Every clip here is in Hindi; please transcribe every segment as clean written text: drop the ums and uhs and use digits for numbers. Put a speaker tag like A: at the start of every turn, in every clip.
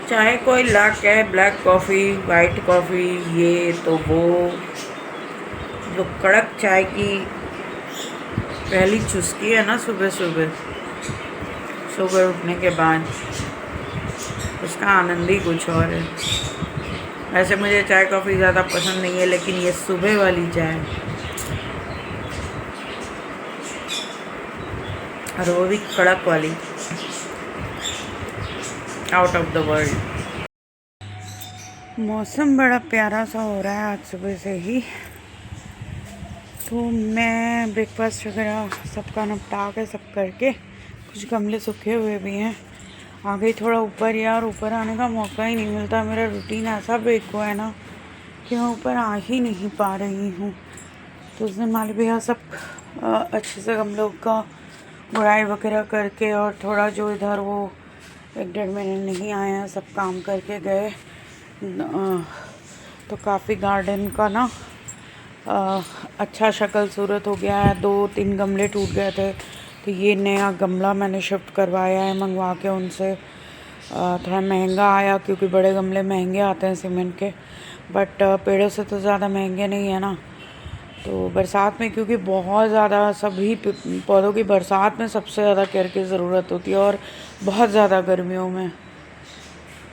A: चाय कोई लाख क्या है, ब्लैक कॉफ़ी, वाइट कॉफ़ी, ये तो वो। जो कड़क चाय की पहली चुस्की है ना सुबह सुबह, सुबह उठने के बाद, उसका आनंद ही कुछ और है। वैसे मुझे चाय कॉफ़ी ज़्यादा पसंद नहीं है, लेकिन ये सुबह वाली चाय, और वो भी कड़क वाली, आउट ऑफ द वर्ल्ड। मौसम बड़ा प्यारा सा हो रहा है आज सुबह से ही। तो मैं ब्रेकफास्ट वगैरह सबका निपटा के सब करके, कुछ गमले सूखे हुए भी हैं, आ गई थोड़ा ऊपर। यार ऊपर आने का मौका ही नहीं मिलता, मेरा रूटीन ऐसा ब्रेक हुआ है ना कि मैं ऊपर आ ही नहीं पा रही हूँ। तो उस दिन माली भैया सब अच्छे से गमलों का गुड़ाई वगैरह करके, और थोड़ा जो इधर वो 1-1.5 महीने नहीं आए हैं, सब काम करके गए। तो काफ़ी गार्डन का ना अच्छा शक्ल सूरत हो गया है। 2-3 गमले टूट गए थे, तो ये नया गमला मैंने शिफ्ट करवाया है मंगवा के उनसे। थोड़ा महंगा आया क्योंकि बड़े गमले महंगे आते हैं सीमेंट के, बट पेड़ों से तो ज़्यादा महंगे नहीं है ना। तो बरसात में, क्योंकि बहुत ज़्यादा सभी पौधों की बरसात में सबसे ज़्यादा केयर की ज़रूरत होती है, और बहुत ज़्यादा गर्मियों में।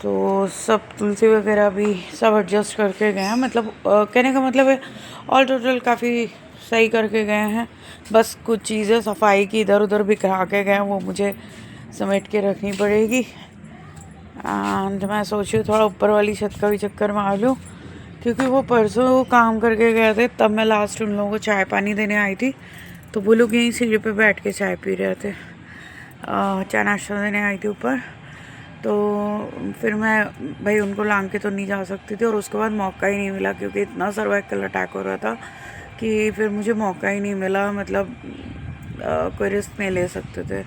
A: तो सब तुलसी वगैरह भी सब एडजस्ट करके गए हैं, मतलब कहने का मतलब है ऑल टोटल काफ़ी सही करके गए हैं। बस कुछ चीज़ें सफाई की इधर उधर बिखरा के गए हैं, वो मुझे समेट के रखनी पड़ेगी। एंड मैं सोच रही हूँ थोड़ा ऊपर वाली छत का भी चक्कर मार लूँ, क्योंकि वो परसों काम करके गए थे, तब मैं लास्ट उन लोगों को चाय पानी देने आई थी। तो वो लोग यहीं सीढ़ी पे बैठ के चाय पी रहे थे, चाय नाश्ता देने आई थी ऊपर। तो फिर मैं भाई उनको लांग के तो नहीं जा सकती थी, और उसके बाद मौका ही नहीं मिला, क्योंकि इतना सर्वाइकल अटैक हो रहा था कि फिर मुझे मौका ही नहीं मिला, मतलब कोई रिस्क नहीं ले सकते थे।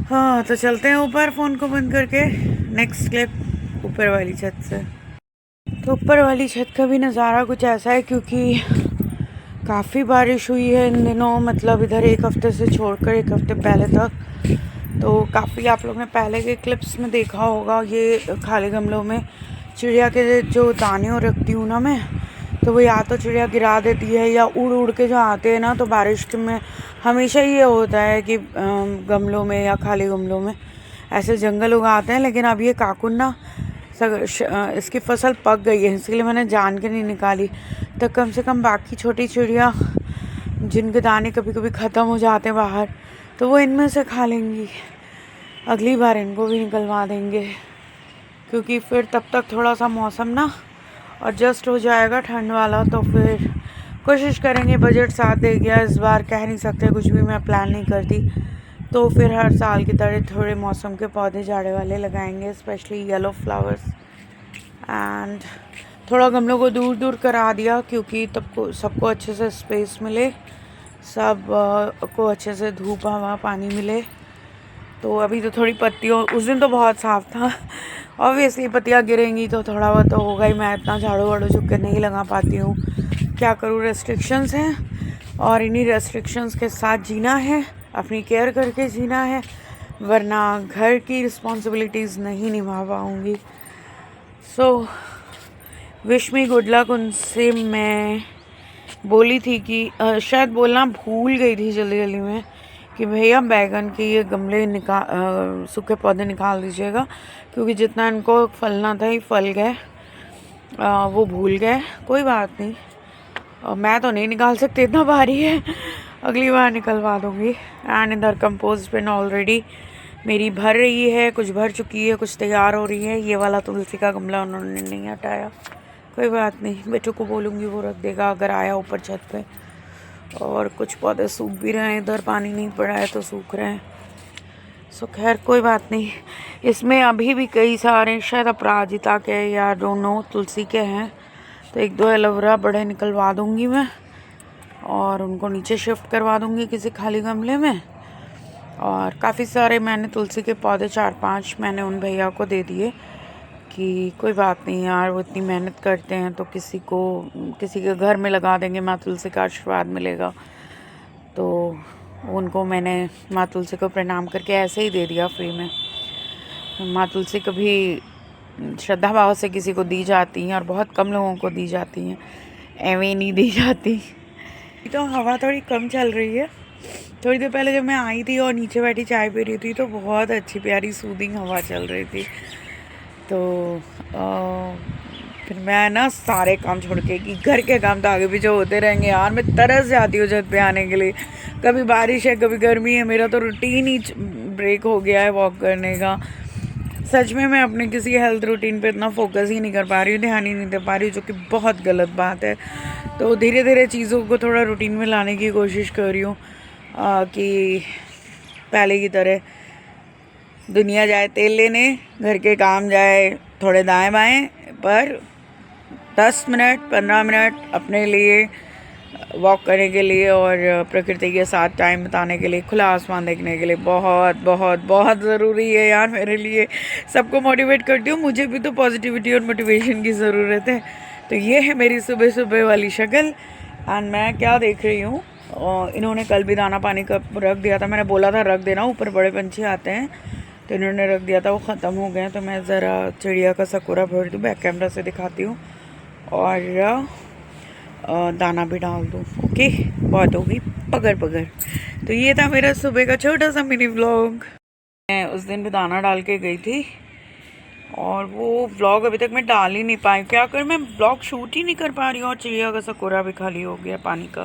A: हाँ, तो चलते हैं ऊपर फ़ोन को बंद करके। नेक्स्ट क्लिप ऊपर वाली छत से। तो ऊपर वाली छत का भी नज़ारा कुछ ऐसा है, क्योंकि काफ़ी बारिश हुई है इन दिनों, मतलब इधर 1 हफ़्ते से छोड़कर 1 हफ़्ते पहले तक। तो काफ़ी आप लोग ने पहले के क्लिप्स में देखा होगा, ये खाली गमलों में चिड़िया के जो दाने रखती हूँ ना मैं, तो वो या तो चिड़िया गिरा देती है, या उड़ उड़ के जो आते हैं ना। तो बारिश के में हमेशा ये होता है कि गमलों में या खाली गमलों में ऐसे जंगल उगाते हैं। लेकिन अब ये काकुन ना इसकी फसल पक गई है, इसलिए मैंने जान के नहीं निकाली। तो कम से कम बाकी छोटी चिड़िया जिनके दाने कभी कभी ख़त्म हो जाते हैं बाहर, तो वो इनमें से खा लेंगी। अगली बार इनको भी निकलवा देंगे, क्योंकि फिर तब तक थोड़ा सा मौसम ना एडजस्ट हो जाएगा ठंड वाला। तो फिर कोशिश करेंगे, बजट साथ दे गया इस बार, कह नहीं सकते, कुछ भी मैं प्लान नहीं करती। तो फिर हर साल की तरह थोड़े मौसम के पौधे जाड़े वाले लगाएंगे, स्पेशली येलो फ्लावर्स। एंड थोड़ा गमलों को दूर दूर करा दिया, क्योंकि तब को सबको अच्छे से स्पेस मिले, सब को अच्छे से धूप हवा पानी मिले। तो अभी तो थोड़ी पत्तियों, उस दिन तो बहुत साफ था, ऑब्वियसली पत्तियाँ गिरेंगी तो थोड़ा बहुत तो होगा ही। मैं इतना झाड़ू वाड़ू चुप के नहीं लगा पाती हूँ, क्या करूँ, रेस्ट्रिक्शंस हैं, और इन्हीं रेस्ट्रिक्शंस के साथ जीना है, अपनी केयर करके जीना है, वरना घर की रिस्पॉन्सिबिलिटीज़ नहीं निभा पाऊँगी। So wish me good luck. उनसे मैं बोली थी कि शायद बोलना भूल गई थी जल्दी जल्दी में, कि भैया बैगन के ये गमले सूखे पौधे निकाल दीजिएगा, क्योंकि जितना इनको फलना था ही फल गए। वो भूल गए, कोई बात नहीं, मैं तो नहीं निकाल सकती, इतना भारी है, अगली बार निकलवा दूँगी। एंड इधर कंपोस्ट बिन ऑलरेडी मेरी भर रही है, कुछ भर चुकी है, कुछ तैयार हो रही है। ये वाला तुलसी का गमला उन्होंने नहीं हटाया, कोई बात नहीं, बेटू को बोलूँगी वो रख देगा अगर आया ऊपर छत पे। और कुछ पौधे सूख भी रहे हैं, इधर पानी नहीं पड़ा है तो सूख रहे हैं। सो खैर कोई बात नहीं। इसमें अभी भी कई सारे शायद अपराजिता के या डोंट नो तुलसी के हैं, तो 1-2 एलोवेरा बड़े निकलवा दूँगी मैं, और उनको नीचे शिफ्ट करवा दूँगी किसी खाली गमले में। और काफ़ी सारे मैंने तुलसी के पौधे 4-5 मैंने उन भैया को दे दिए, कि कोई बात नहीं यार, वो इतनी मेहनत करते हैं तो किसी के घर में लगा देंगे, माँ तुलसी का आशीर्वाद मिलेगा। तो उनको मैंने माँ तुलसी को प्रणाम करके ऐसे ही दे दिया फ्री में। माँ तुलसी कभी श्रद्धा भाव से किसी को दी जाती हैं और बहुत कम लोगों को दी जाती हैं, एवं नहीं दी जाती। तो हवा थोड़ी कम चल रही है। थोड़ी देर पहले जब मैं आई थी और नीचे बैठी चाय पी रही थी तो बहुत अच्छी प्यारी सूदिंग हवा चल रही थी। तो फिर मैं ना सारे काम छोड़ के, कि घर के काम तो आगे पीछे होते रहेंगे यार, मैं तरस जाती हूँ छत पे आने के लिए। कभी बारिश है कभी गर्मी है, मेरा तो रूटीन ही ब्रेक हो गया है वॉक करने का। सच में मैं अपने किसी हेल्थ रूटीन पे इतना फोकस ही नहीं कर पा रही हूँ, ध्यान ही नहीं दे पा रही हूँ, जो कि बहुत गलत बात है। तो धीरे धीरे चीज़ों को थोड़ा रूटीन में लाने की कोशिश कर रही हूँ कि पहले की तरह दुनिया जाए तेल लेने, घर के काम जाए थोड़े दाएं बाएं, पर 10 मिनट 15 मिनट अपने लिए वॉक करने के लिए और प्रकृति के साथ टाइम बिताने के लिए, खुला आसमान देखने के लिए बहुत बहुत बहुत ज़रूरी है यार मेरे लिए। सबको मोटिवेट करती हूँ, मुझे भी तो पॉजिटिविटी और मोटिवेशन की ज़रूरत है। तो ये है मेरी सुबह सुबह वाली शक्ल। एंड मैं क्या देख रही हूँ, इन्होंने कल भी दाना पानी का रख दिया था, मैंने बोला था रख देना, ऊपर बड़े पंछी आते हैं, तो इन्होंने रख दिया था, वो ख़त्म हो गए। तो मैं ज़रा चिड़िया का सकोरा भर दूँ, बैक कैमरा से दिखाती हूँ, और दाना भी डाल दूँ। ओके, बहुत होगी पकड़ पकड़। तो ये था मेरा सुबह का छोटा सा मिनी व्लॉग। मैं उस दिन भी दाना डाल के गई थी और वो व्लॉग अभी तक मैं डाल ही नहीं पाई। क्या कर, मैं व्लॉग शूट ही नहीं कर पा रही हूँ। और चिड़िया का सकोरा भी खाली हो गया पानी का,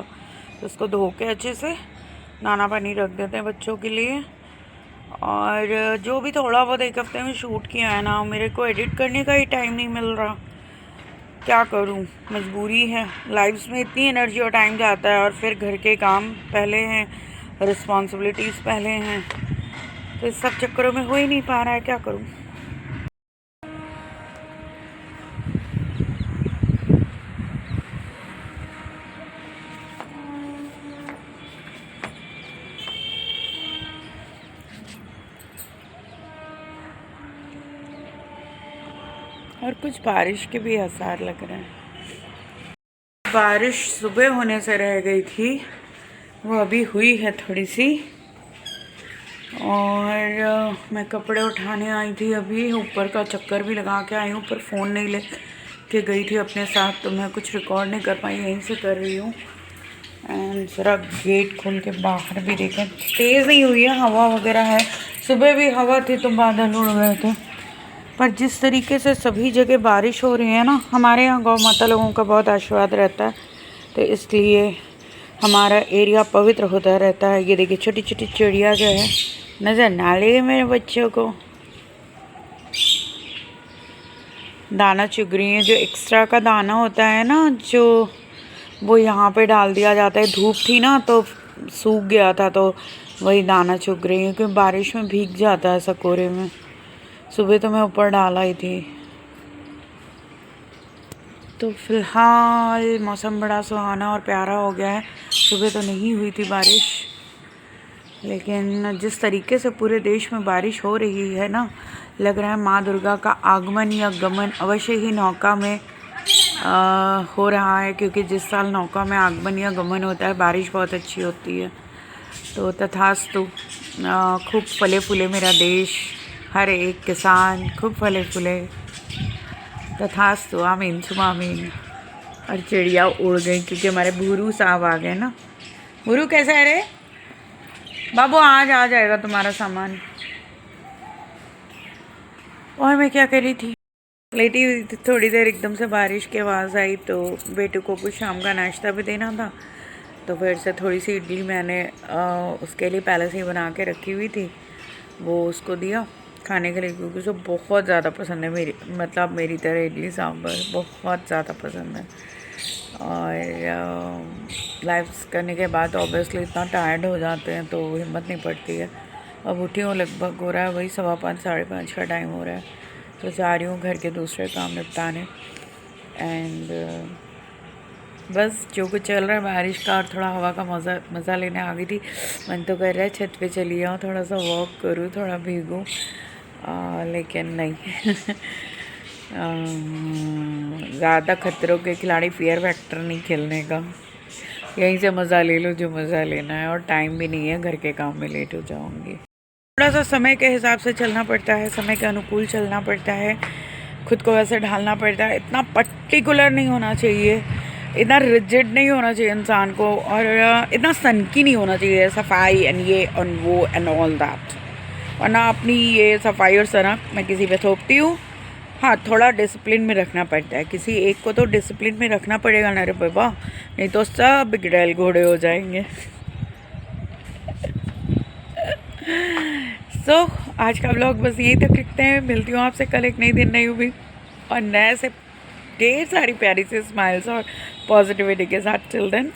A: तो उसको धो के अच्छे से दाना पानी रख देते हैं बच्चों के लिए। और जो भी थोड़ा बहुत एक हफ्ते में शूट किया है ना, मेरे को एडिट करने का ही टाइम नहीं मिल रहा। क्या करूं, मजबूरी है। लाइफ्स में इतनी एनर्जी और टाइम जाता है, और फिर घर के काम पहले हैं, रिस्पॉन्सिबिलिटीज़ पहले हैं, तो इस सब चक्करों में हो ही नहीं पा रहा है। क्या करूं। और कुछ बारिश के भी आसार लग रहे हैं। बारिश सुबह होने से रह गई थी, वो अभी हुई है थोड़ी सी। और मैं कपड़े उठाने आई थी, अभी ऊपर का चक्कर भी लगा के आई हूँ, पर फ़ोन नहीं ले के गई थी अपने साथ, तो मैं कुछ रिकॉर्ड नहीं कर पाई, यहीं से कर रही हूँ। एंड ज़रा गेट खोल के बाहर भी देखें, तेज़ नहीं हुई है, हवा वगैरह है। सुबह भी हवा थी तो बादल उड़ गए थे। पर जिस तरीके से सभी जगह बारिश हो रही है ना, हमारे यहाँ गौ माता लोगों का बहुत आशीर्वाद रहता है, तो इसलिए हमारा एरिया पवित्र होता रहता है। ये देखिए छोटी छोटी चिड़िया जो है, नज़र ना लगे मेरे बच्चों को, दाना चुग रही है। जो एक्स्ट्रा का दाना होता है ना, जो वो यहाँ पे डाल दिया जाता है, धूप थी ना तो सूख गया था, तो वही दाना चुग रही है, क्योंकि बारिश में भीग जाता है सकोरे में। सुबह तो मैं ऊपर डाला ही थी। तो फिलहाल मौसम बड़ा सुहाना और प्यारा हो गया है। सुबह तो नहीं हुई थी बारिश, लेकिन जिस तरीके से पूरे देश में बारिश हो रही है ना, लग रहा है माँ दुर्गा का आगमन या गमन अवश्य ही नौका में हो रहा है। क्योंकि जिस साल नौका में आगमन या गमन होता है, बारिश बहुत अच्छी होती है। तो तथास्तु, खूब फले फूले मेरा देश, हर एक किसान खूब फले फूले, तथास्तु, आमीन सुमा आमीन। और चिड़िया उड़ गई क्योंकि हमारे भूरू साहब आ गए ना। भूरू कैसा है रे बाबू, आज आ जाएगा तुम्हारा सामान। और मैं क्या कर रही थी, लेटी हुई थी थोड़ी देर, एकदम से बारिश की आवाज़ आई, तो बेटू को कुछ शाम का नाश्ता भी देना था, तो फिर से थोड़ी सी इडली मैंने उसके लिए पहले से ही बना के रखी हुई थी, वो उसको दिया खाने के लिए, क्योंकि उसे बहुत ज़्यादा पसंद है। मेरी तरह इडली सांभर बहुत ज़्यादा पसंद है। और लाइफ्स करने के बाद ऑब्वियसली इतना टायर्ड हो जाते हैं तो हिम्मत नहीं पड़ती है। अब उठी हूँ, लगभग हो रहा है वही 5:15 5:30 का टाइम हो रहा है, तो जा रही हूँ घर के दूसरे काम निपटाने। एंड बस जो कुछ चल रहा है बारिश का, और थोड़ा हवा का मज़ा लेने आ गई थी। मन तो कर रहा है छत पे चली जाऊँ, थोड़ा सा वॉक करूँ, थोड़ा भीगूँ, लेकिन नहीं। ज़्यादा खतरों के खिलाड़ी फियर फैक्टर नहीं खेलने का, यहीं से मज़ा ले लो जो मज़ा लेना है। और टाइम भी नहीं है, घर के काम में लेट हो जाऊँगी। थोड़ा सा समय के हिसाब से चलना पड़ता है, समय के अनुकूल चलना पड़ता है। खुद को वैसे ढालना पड़ता है। इतना पर्टिकुलर नहीं होना चाहिए, इतना रिजिड नहीं होना चाहिए इंसान को, और इतना सनकी नहीं होना चाहिए सफाई एंड ये और वो एंड ऑल दैट। वरना अपनी ये सफाई और सनक मैं किसी पे थोपती हूँ। हाँ, थोड़ा डिसिप्लिन में रखना पड़ता है, किसी एक को तो डिसिप्लिन में रखना पड़ेगा ना रे बाबा, नहीं तो सब बिगड़ैल घोड़े हो जाएंगे। सो आज का व्लॉग बस यहीं तक रखते हैं। मिलती हूँ आपसे कल एक नई दिन नई भी और नए से ढेर सारी प्यारी सी स्माइल्स और पॉजिटिविटी के साथ। Till then